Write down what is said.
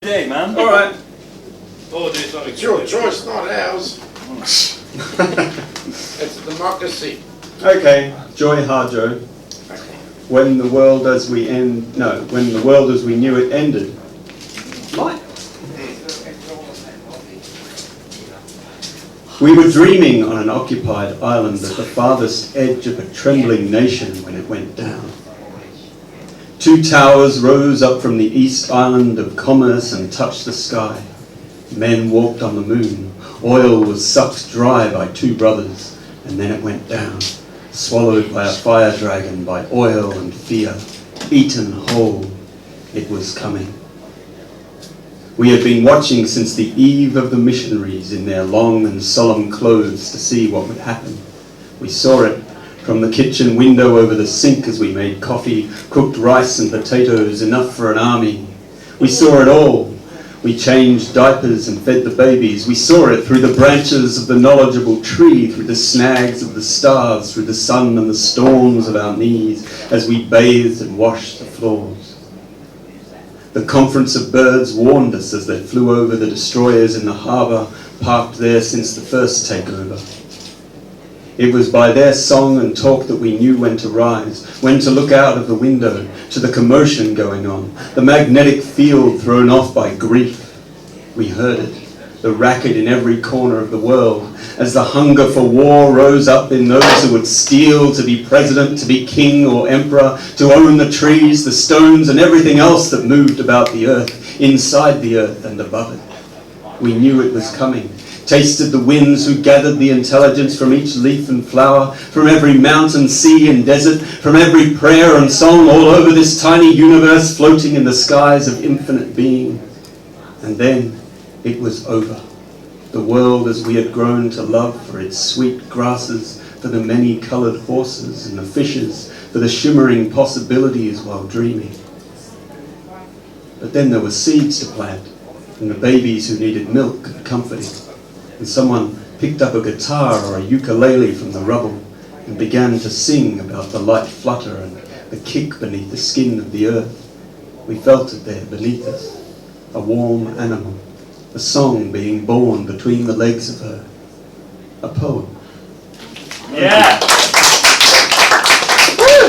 Day, man. All right. Oh, do something. It's your choice, not ours. It's a democracy. Okay, Joy Harjo. When the world as we when the world as we knew it ended. Light. We were dreaming on an occupied island at the farthest edge of a trembling nation when it went down. Two towers rose up from the east island of commerce and touched the sky. Men walked on the moon. Oil was sucked dry by two brothers, and then it went down, swallowed by a fire dragon, by oil and fear, eaten whole. It was coming. We had been watching since the eve of the missionaries in their long and solemn clothes to see what would happen. We saw it from the kitchen window over the sink as we made coffee, cooked rice and potatoes, enough for an army. We saw it all. We changed diapers and fed the babies. We saw it through the branches of the knowledgeable tree, through the snags of the stars, through the sun and the storms of our knees, as we bathed and washed the floors. The conference of birds warned us as they flew over the destroyers in the harbour, parked there since the first takeover. It was by their song and talk that we knew when to rise, when to look out of the window to the commotion going on, the magnetic field thrown off by grief. We heard it, the racket in every corner of the world, as the hunger for war rose up in those who would steal to be president, to be king or emperor, to own the trees, the stones, and everything else that moved about the earth, inside the earth and above it. We knew it was coming. Tasted the winds who gathered the intelligence from each leaf and flower, from every mountain, sea and desert, from every prayer and song all over this tiny universe floating in the skies of infinite being. And then it was over. The world as we had grown to love, for its sweet grasses, for the many-coloured horses and the fishes, for the shimmering possibilities while dreaming. But then there were seeds to plant, and the babies who needed milk and comforting. And someone picked up a guitar or a ukulele from the rubble and began to sing about the light flutter and the kick beneath the skin of the earth. We felt it there beneath us, a warm animal, a song being born between the legs of her, a poem. Yeah!